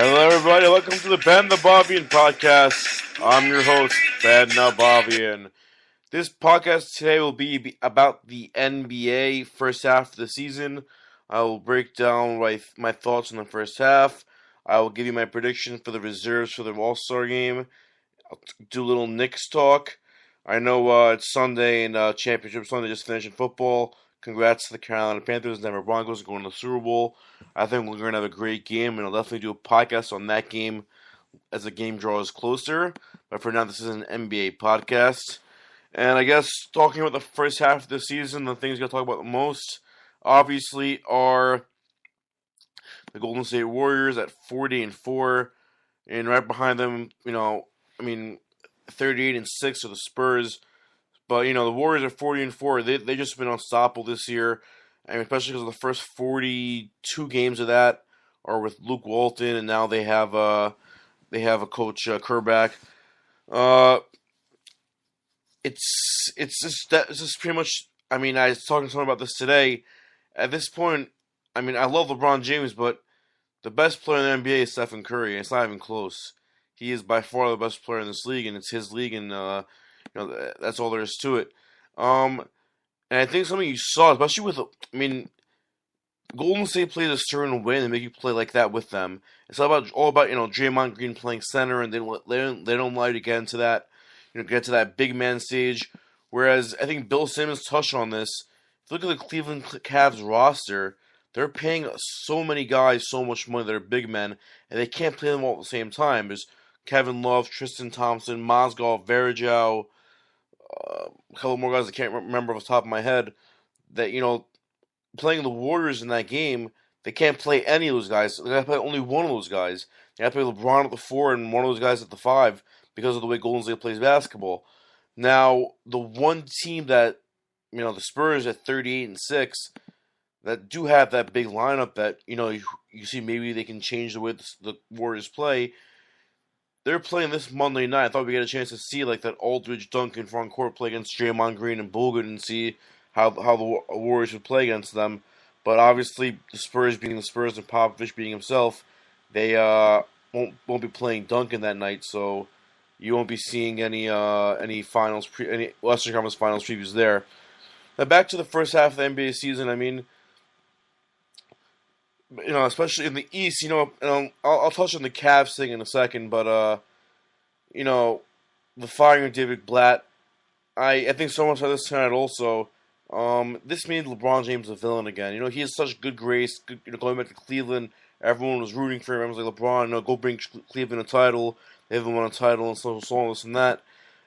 Hello, everybody. Welcome to the Ben Nabavian podcast. I'm your host, Ben Nabavian. This podcast today will be about the NBA first half of the season. I will break down my thoughts on the first half. I will give you my prediction for the reserves for the All-Star game. I'll do a little Knicks talk. I know it's Sunday and Championship Sunday just finished in football. Congrats to the Carolina Panthers and Denver Broncos going to the Super Bowl. I think we're going to have a great game, and I'll definitely do a podcast on that game as the game draws closer. But for now, this is an NBA podcast. And I guess talking about the first half of the season, the things we're going to talk about the most, obviously, are the Golden State Warriors at 40-4, and right behind them, 38-6 are the Spurs. But the Warriors are 40-4. They just been unstoppable this year. I mean, especially because of the first 42 games of that are with Luke Walton, and now they have a coach Kerr. It's just pretty much. I mean, I was talking to someone about this today. At this point, I mean, I love LeBron James, but the best player in the NBA is Stephen Curry, and it's not even close. He is by far the best player in this league, and it's his league, and that's all there is to it. And I think something you saw, especially with, Golden State plays a certain way, and they make you play like that with them. It's all about Draymond Green playing center, and they don't allow you to get into that, get to that big man stage. Whereas I think Bill Simmons touched on this. If you look at the Cleveland Cavs roster, they're paying so many guys so much money that are big men, and they can't play them all at the same time. There's Kevin Love, Tristan Thompson, Mozgov, Varejao, a couple more guys I can't remember off the top of my head. That playing the Warriors in that game, they can't play any of those guys. They got to play only one of those guys. They got to play LeBron at the 4 and one of those guys at the 5 because of the way Golden State plays basketball. Now, the one team that the Spurs at 38-6 that do have that big lineup that you see maybe they can change the way the Warriors play. They're playing this Monday night. I thought we get a chance to see like that Aldridge Duncan front court play against Draymond Green and Bogut and see how the Warriors would play against them. But obviously, the Spurs being the Spurs and Popovich being himself, they won't be playing Duncan that night. So you won't be seeing any finals any Western Conference Finals previews there. Now back to the first half of the NBA season. I mean, especially in the East, and I'll touch on the Cavs thing in a second, but the firing of David Blatt, I think someone said this tonight also. This made LeBron James a villain again. He has such good grace. Going back to Cleveland, everyone was rooting for him. Everyone was like, LeBron, go bring Cleveland a title. They haven't won a title, and so on, this and that.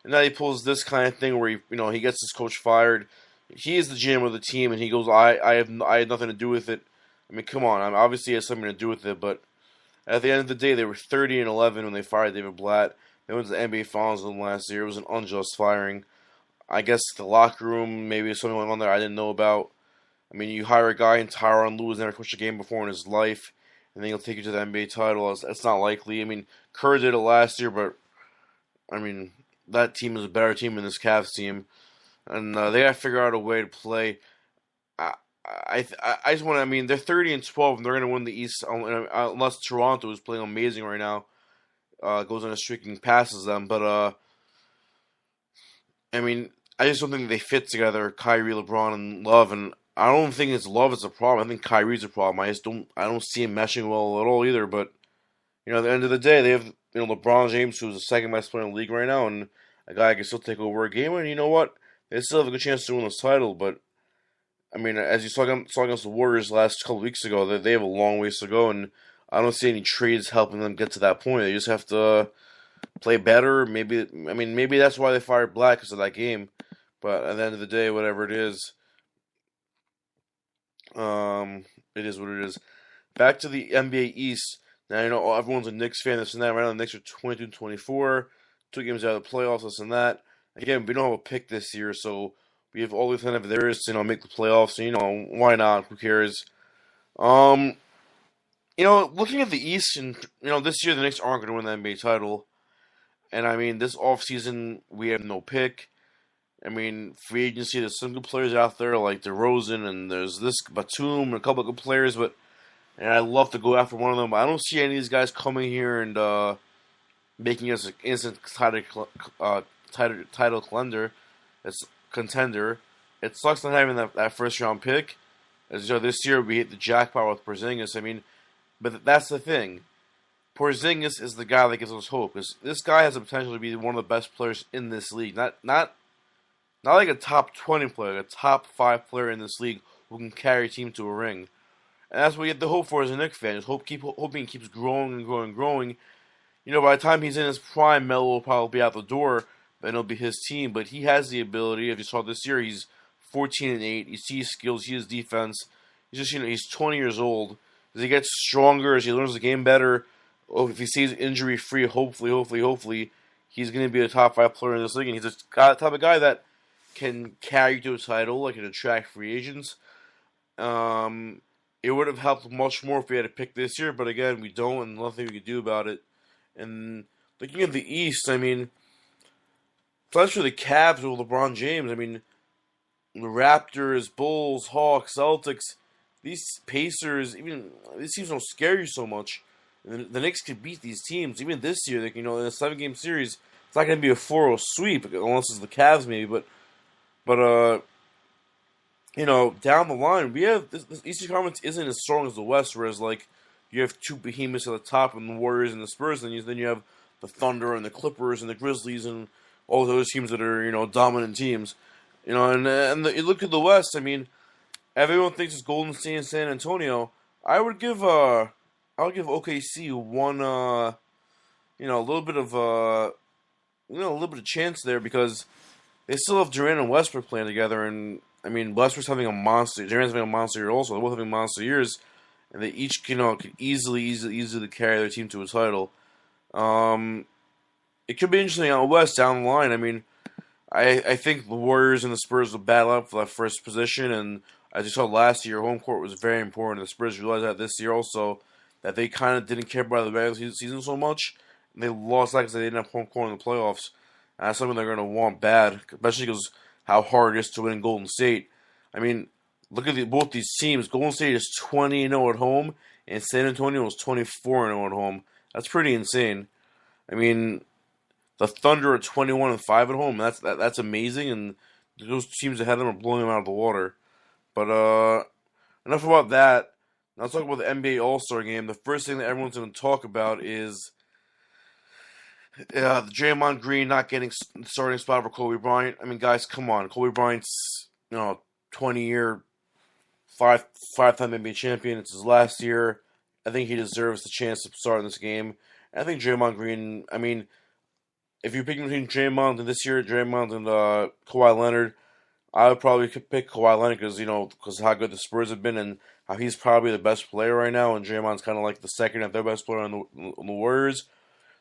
And now he pulls this kind of thing where he gets his coach fired. He is the GM of the team, and he goes, I had nothing to do with it. I mean, come on. Obviously, it has something to do with it, but at the end of the day, they were 30-11 when they fired David Blatt. They went to the NBA Finals in the last year. It was an unjust firing. I guess the locker room, maybe something went on there I didn't know about. I mean, you hire a guy in Tyronn Lue who's never coached a game before in his life, and then he'll take you to the NBA title. That's not likely. I mean, Kerr did it last year, but I mean, that team is a better team than this Cavs team, and they got to figure out a way to play. I just want to. I mean, they're 30-12, and they're going to win the East unless Toronto is playing amazing right now. Goes on a streak and passes them, but I mean, I just don't think they fit together. Kyrie, LeBron, and Love, and I don't think it's Love is a problem. I think Kyrie's a problem. I don't see him meshing well at all either. But at the end of the day, they have LeBron James, who's the second best player in the league right now, and a guy can still take over a game. And you know what? They still have a good chance to win this title, but. I mean, as you saw against the Warriors last couple weeks ago, they have a long ways to go, and I don't see any trades helping them get to that point. They just have to play better. Maybe that's why they fired Black because of that game. But at the end of the day, whatever it is what it is. Back to the NBA East. Now everyone's a Knicks fan. This and that. Right now, the Knicks are 22-24, 2 games out of the playoffs. This and that. Again, we don't have a pick this year, so. We have all the kind of there is to make the playoffs. So, why not? Who cares? Looking at the East, and this year the Knicks aren't going to win the NBA title. And I mean, this offseason we have no pick. I mean, free agency. There's some good players out there like DeRozan, and there's this Batum and a couple of good players. But and I'd love to go after one of them. But I don't see any of these guys coming here and making us an instant title contender. It's contender. It sucks not having that first round pick. As you know, this year we hit the jackpot with Porzingis. I mean, but that's the thing. Porzingis is the guy that gives us hope. Because this guy has the potential to be one of the best players in this league. Not like a top 20 player, a top 5 player in this league who can carry a team to a ring. And that's what you have to hope for as a Knicks fan. Just hoping he keeps growing and growing and growing. You know, by the time he's in his prime, Melo will probably be out the door, and it'll be his team. But he has the ability. If you saw this year, he's 14-8. You see his skills, he has defense. He's just, he's 20 years old. As he gets stronger, as he learns the game better, if he stays injury free, hopefully, he's going to be a top 5 player in this league. And he's the type of guy that can carry you to a title, like can attract free agents. It would have helped much more if we had a pick this year, but again, we don't, and nothing we could do about it. And looking at the East, I mean, especially the Cavs with LeBron James, I mean, the Raptors, Bulls, Hawks, Celtics, these Pacers, even these teams don't scare you so much. And the Knicks could beat these teams even this year. Like, in a 7-game series, it's not going to be a 4-0 sweep unless it's the Cavs maybe. But down the line, we have this Eastern Conference isn't as strong as the West. Whereas like you have two behemoths at the top, and the Warriors and the Spurs, and then you have the Thunder and the Clippers and the Grizzlies and all those teams that are dominant teams. You look at the West. I mean, everyone thinks it's Golden State and San Antonio. I would give OKC one a little bit of a little bit of chance there because they still have Durant and Westbrook playing together, and I mean Westbrook's having a monster. Durant's having a monster year also. They're both having monster years, and they each could easily carry their team to a title. It could be interesting out west down the line. I mean, I think the Warriors and the Spurs will battle up for that first position, and as you saw last year, home court was very important. The Spurs realized that this year also, that they kind of didn't care about the regular season so much, and they lost that because they didn't have home court in the playoffs. And that's something they're going to want bad, especially because how hard it is to win Golden State. I mean, look at both these teams. Golden State is 20-0 at home, and San Antonio is 24-0 at home. That's pretty insane. I mean, the Thunder are 21-5 at home. That's amazing, and those teams ahead of them are blowing them out of the water. But enough about that. Now let's talk about the NBA All-Star Game. The first thing that everyone's going to talk about is the Draymond Green not getting starting spot for Kobe Bryant. I mean, guys, come on. Kobe Bryant's 20-year, five-time NBA champion. It's his last year. I think he deserves the chance to start in this game. And I think Draymond Green. I mean, if you're picking between Draymond and Kawhi Leonard, I would probably pick Kawhi Leonard because how good the Spurs have been and how he's probably the best player right now, and Draymond's kind of like the second and third best player on the Warriors.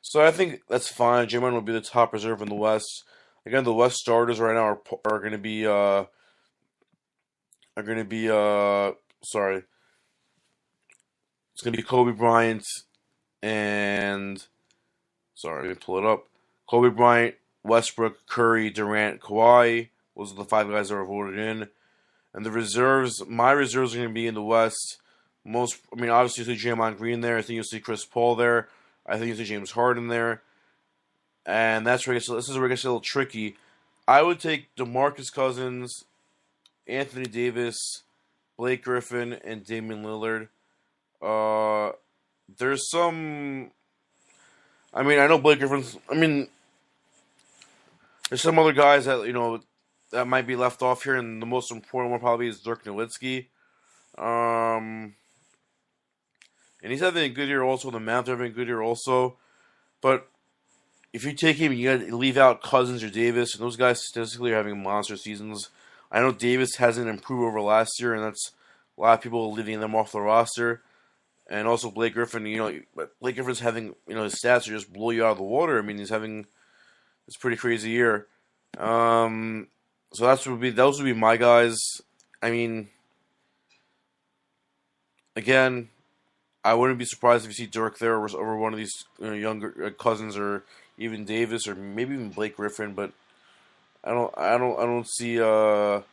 So I think that's fine. Draymond will be the top reserve in the West. Again, the West starters right now are going to be sorry. It's going to be Kobe Bryant and sorry, let me pull it up. Kobe Bryant, Westbrook, Curry, Durant, Kawhi. Those are the 5 guys that are voted in. And the reserves, my reserves are going to be in the West. Obviously you'll see Draymond Green there. I think you'll see Chris Paul there. I think you'll see James Harden there. And this is where it gets a little tricky. I would take DeMarcus Cousins, Anthony Davis, Blake Griffin, and Damian Lillard. There's some... I know Blake Griffin's... there's some other guys that, that might be left off here, and the most important one probably is Dirk Nowitzki. And he's having a good year also. The Mavs are having a good year also. But if you take him, you got to leave out Cousins or Davis, and those guys statistically are having monster seasons. I know Davis hasn't improved over last year, and that's a lot of people leaving them off the roster. And also Blake Griffin, Blake Griffin's having, his stats are just blow you out of the water. I mean, he's having this pretty crazy year. So those would be my guys. I mean, again, I wouldn't be surprised if you see Dirk there over one of these younger Cousins or even Davis or maybe even Blake Griffin. But I don't see that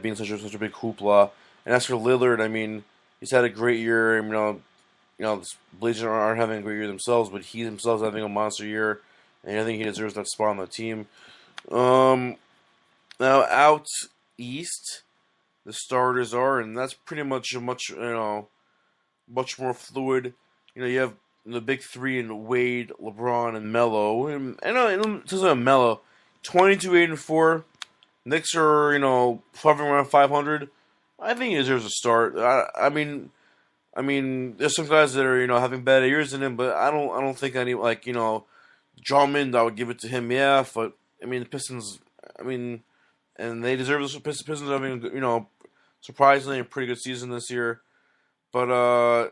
being such a big hoopla. And as for Lillard, I mean, he's had a great year. The Blazers aren't having a great year themselves, but he himself is having a monster year, and I think he deserves that spot on the team. Now out east, the starters are, and that's pretty much much more fluid. You have the big three in Wade, LeBron, and Melo. And in terms of Melo, 22-8-4. Knicks are hovering around 500. I think he deserves a start. I mean, there's some guys that are having better years than him, but I don't think any Drummond. I would give it to him, yeah. But I mean, the Pistons. I mean, and they deserve this. Pistons having surprisingly a pretty good season this year. But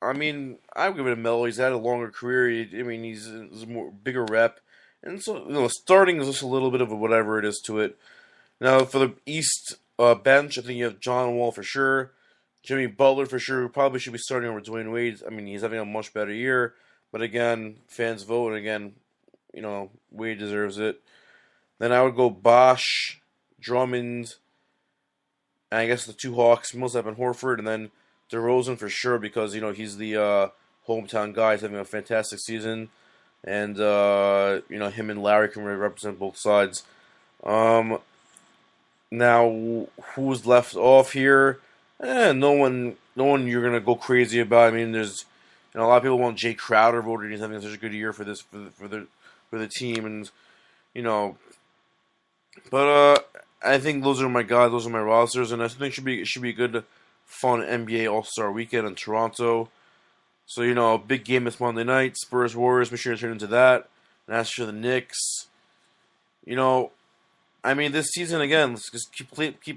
I mean, I would give it to Melo. He's had a longer career. He's a more bigger rep, and so starting is just a little bit of a whatever it is to it. Now for the East bench, I think you have John Wall for sure. Jimmy Butler for sure, who probably should be starting over Dwayne Wade. I mean, he's having a much better year. But again, fans vote, and again, Wade deserves it. Then I would go Bosh, Drummond, and I guess the two Hawks, Millsap and Horford, and then DeRozan for sure because, he's the hometown guy. He's having a fantastic season. And, him and Larry can really represent both sides. Now, who's left off here? No one you're gonna go crazy about. I mean, there's a lot of people want Jay Crowder voted. He's having such a good year for the team, and But I think those are my guys. Those are my rosters, and I think it should be a good, fun NBA All-Star weekend in Toronto. So a big game this Monday night. Spurs Warriors. Make sure to turn into that. And as for the Knicks, I mean, this season again, let's just keep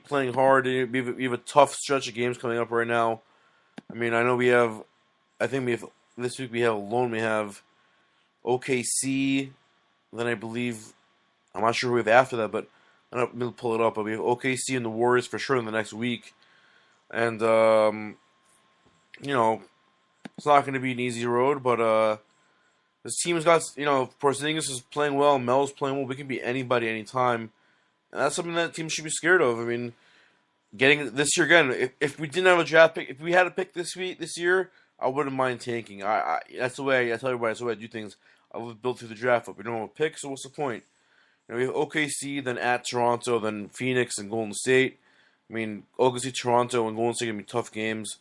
playing hard. We have a tough stretch of games coming up right now. I mean, I know this week we have OKC. Then I believe, I'm not sure who we have after that, but I don't know, pull it up. But we have OKC and the Warriors for sure in the next week, and it's not going to be an easy road. But this team's got Porzingis is playing well, Mel's playing well. We can beat anybody anytime. And that's something that teams should be scared of. I mean, getting this year again. If we didn't have a draft pick, if we had a pick this year, I wouldn't mind tanking. That's the way I tell everybody. That's the way I do things. I would build through the draft. But we don't have a pick, so what's the point? We have OKC, then at Toronto, then Phoenix and Golden State. I mean, OKC, Toronto, and Golden State are gonna be tough games.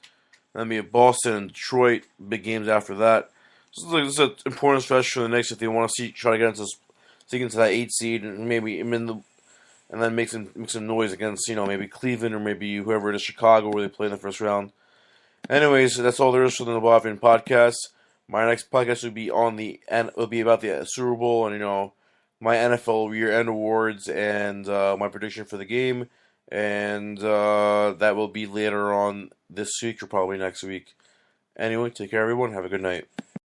Then we have Boston and Detroit, big games after that. So this is an important stretch for the Knicks if they want to try to get into that 8 seed and maybe and then make some noise against maybe Cleveland or maybe whoever it is, Chicago, where they play in the first round. Anyways, that's all there is for the nabavian podcast. My next podcast will be about the Super Bowl and my NFL year-end awards and my prediction for the game, and that will be later on this week or probably next week. Anyway, take care, everyone. Have a good night.